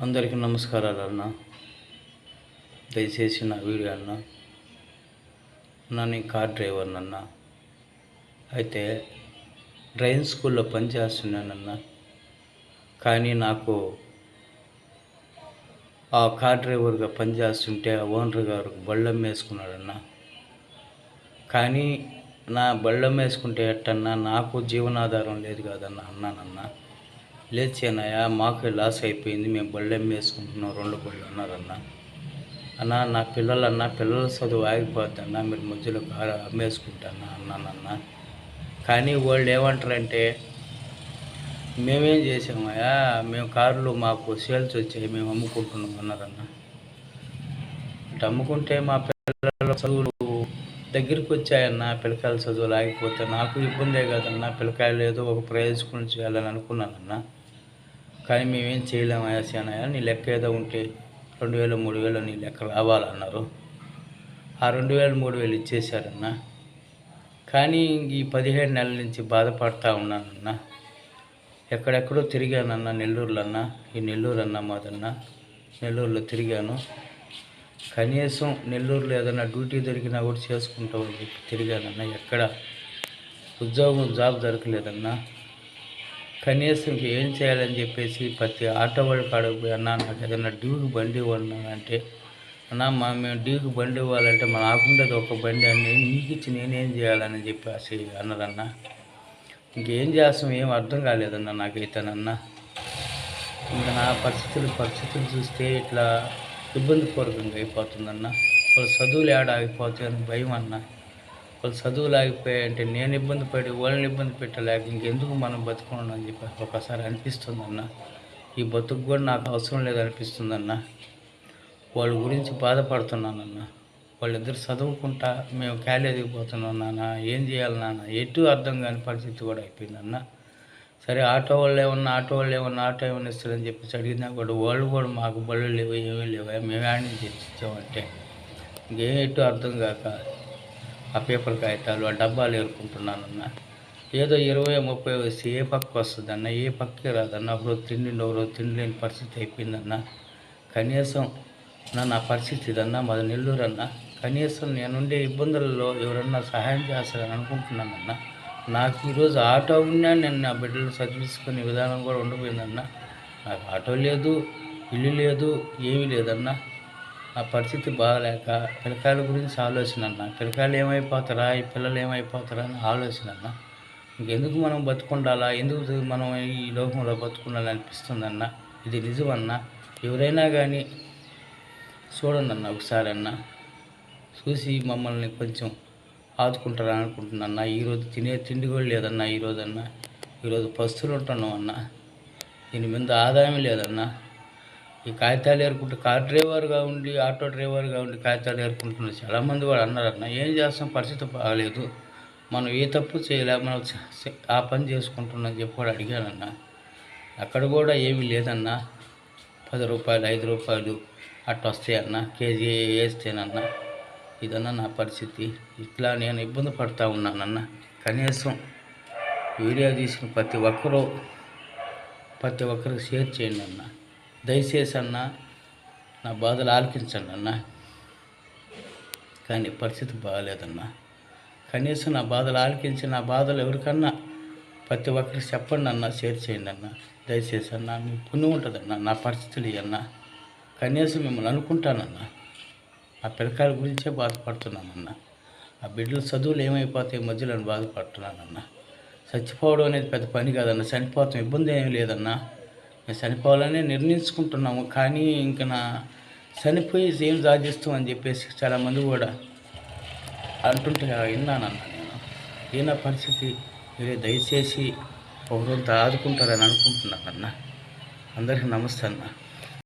అందరికీ నమస్కారాలు అన్న. దయచేసి నా వీడియో అన్న. నేను కార్ డ్రైవర్ని అన్న. అయితే డ్రైవింగ్ స్కూల్లో పనిచేస్తున్నానన్న. కానీ నాకు ఆ కార్ డ్రైవర్గా పనిచేస్తుంటే ఆ ఓనర్ గారు బళ్ళమ్మేసుకున్నాడన్న. కానీ నా బళ్ళమ్మేసుకుంటే ఎట్టన్నా నాకు జీవనాధారం లేదు కాదన్న అన్నానన్న. లేదు చేనయ్య, మాకు లాస్ అయిపోయింది, మేము బళ్ళు అమ్మేసుకుంటున్నాం, 2 బళ్ళు అన్నారన్న. నా పిల్లల చదువు ఆగిపోద్దన్న, మీరు మధ్యలో కారు అమ్మేసుకుంటాను అన్నానన్న. కానీ వాళ్ళు ఏమంటారంటే, మేమేం చేసామయ్యా, మేము కార్లు మాకు సేల్స్ వచ్చాయి, మేము అమ్ముకుంటున్నాం అన్నారన్న. ఇటు అమ్ముకుంటే మా పిల్లల చదువులు దగ్గరికి వచ్చాయన్న. పిల్లకాయల చదువులు ఆగిపోతే నాకు ఇబ్బందే కదన్నా. పిల్లకాయలు ఏదో ఒక ప్రైవేట్ స్కూల్ చేయాలని అనుకున్నానన్న. కానీ మేమేం చేయలేము అయ్యా, నీ లెక్క ఏదో ఉంటే 2000 3000 నీ లెక్క రావాలన్నారు. ఆ 2000 3000 ఇచ్చేశారన్న. కానీ ఈ 17 నెలల నుంచి బాధపడతా ఉన్నానన్న. ఎక్కడెక్కడో తిరిగానన్న, నెల్లూరులో అన్న. ఈ నెల్లూరు అన్న మాదన్న. నెల్లూరులో తిరిగాను. కనీసం నెల్లూరులో ఏదైనా డ్యూటీ దొరికినా కూడా చేసుకుంటామని చెప్పి తిరిగానన్న. ఎక్కడ జాబ్ దొరకలేదన్నా. కనీసం ఏం చేయాలని చెప్పేసి ప్రతి ఆటో వాళ్ళ కాడకు పోయి, అన్న నాకు ఏదైనా డ్యూకి బండి ఇవ్వన్నానంటే, మేము డ్యూకి బండి ఇవ్వాలంటే మా నాకుండేది ఒక బండి అని నీకు ఇచ్చి నేనేం చేయాలని చెప్పేసి అన్నారన్న. ఇంకేం చేస్తాం, ఏం అర్థం కాలేదన్న నాకైతేనన్న. ఇంకా నా పరిస్థితులు చూస్తే ఇట్లా ఇబ్బందిపూర్వకంగా అయిపోతుందన్న. వాళ్ళ చదువులు ఏడ ఆగిపోతాయి అని భయం అన్న. వాళ్ళు చదువులు ఆగిపోయాయంటే నేను ఇబ్బంది పడి వాళ్ళని ఇబ్బంది పెట్టలేక ఇంకెందుకు మనం బతుకున్నాం అని చెప్పి ఒకసారి అనిపిస్తుందన్న. ఈ బతుకు కూడా నాకు అవసరం లేదనిపిస్తుందన్న. వాళ్ళ గురించి బాధపడుతున్నానన్న. వాళ్ళిద్దరు చదువుకుంటా మేము కాలేజీకి పోతున్నాం నాన్న, ఏం చేయాలి నాన్న, ఎటు అర్థం కాని పరిస్థితి కూడా అయిపోయిందన్న. సరే ఆటో వాళ్ళు ఏమన్నా ఆటో ఏమన్నా ఇస్తారని చెప్పేసి అడిగినా కూడా వాళ్ళు కూడా మాకు బళ్ళు లేవు, ఏమీ లేవు, మేము ఆడ నుంచి తెచ్చిచ్చామంటే ఇంకేం ఎటు అర్థం కాక ఆ పేపర్ కాగితాలు, ఆ డబ్బాలు ఏరుకుంటున్నానన్న. ఏదో 20 30 వస్తే ఏ పక్కకు వస్తుందన్న, ఏ పక్కకి రాదన్న. ఒకరోజు తిండి లేని పరిస్థితి అయిపోయిందన్న. కనీసం నా పరిస్థితి ఇదన్నా, మాది నెల్లూరు అన్న. కనీసం నేనుండే ఇబ్బందులలో ఎవరన్నా సహాయం చేస్తారని అనుకుంటున్నానన్న. నాకు ఈరోజు ఆటో ఉన్నా నేను నా బిడ్డలు చదివించుకునే విధానం కూడా ఉండిపోయిందన్న. నాకు ఆటో లేదు, ఇల్లు లేదు, ఏమీ లేదన్న. ఆ పరిస్థితి బాగలేక పిల్లకాయల గురించి ఆలోచన అన్న. పిల్లకాయలు ఏమైపోతారా, ఈ పిల్లలు ఏమైపోతారా అని ఆలోచన అన్న. ఇంకెందుకు మనం బతుకుండాలా, ఎందుకు మనం ఈ లోకంలో బతుకుండాలని అనిపిస్తుందన్న. ఇది నిజమన్నా. ఎవరైనా కానీ చూడండి అన్న, ఒకసారి అన్న చూసి మమ్మల్ని కొంచెం ఆదుకుంటారని అనుకుంటున్నా. ఈరోజు తినే తిండి కూడా లేదన్నా. ఈరోజు పస్తులు ఉంటున్నాం అన్న. దీని మీద ఆదాయం లేదన్నా. ఈ కాగితాలు ఏరుకుంటూ కార్ డ్రైవర్గా ఉండి, ఆటో డ్రైవర్గా ఉండి కాగితాలు ఏరుకుంటున్నారు చాలామంది కూడా అన్నారన్న. ఏం చేస్తాం, పరిస్థితి బాగలేదు, మనం ఏ తప్పు చేయలే, మనం ఆ పని చేసుకుంటున్నాం చెప్పి కూడా అడిగానన్న. అక్కడ కూడా ఏమీ లేదన్నా. 10 రూపాయలు 5 రూపాయలు అట్లా వస్తాయన్న, కేజీ వేస్తేనన్న. ఇదన్నా నా పరిస్థితి. ఇట్లా నేను ఇబ్బంది పడుతూ ఉన్నానన్న. కనీసం వీడియో తీసిన ప్రతి ఒక్కరికి షేర్ చేయండి అన్న. దయచేసి అన్న నా బాధలు ఆలకించండి అన్న. కానీ పరిస్థితి బాగాలేదన్న. కనీసం నా బాధలు ఆలకించి నా బాధలు ఎవరికన్నా ప్రతి ఒక్కరికి చెప్పండి అన్న, షేర్ చేయండి అన్న. దయచేసి అన్న, మీ పుణ్యం ఉంటుందన్న. నా పరిస్థితులు ఇవన్న. కనీసం మిమ్మల్ని అనుకుంటానన్న. ఆ పిల్లకాయల గురించే బాధపడుతున్నానన్న. ఆ బిడ్డల చదువులు ఏమైపోతాయి మధ్యలో బాధపడుతున్నానన్న. చచ్చిపోవడం అనేది పెద్ద పని కాదన్న. చనిపోతాం, ఇబ్బంది ఏమీ లేదన్నా. మేము చనిపోవాలని నిర్ణయించుకుంటున్నాము. కానీ ఇంకా చనిపోయి ఏం సాధిస్తామని చెప్పేసి చాలామంది కూడా అంటుంటే విన్నానన్న. నా పరిస్థితి మీరే దయచేసి ఒకరోజు ఆదుకుంటారని అనుకుంటున్నానన్న. అందరికీ నమస్తే అన్న.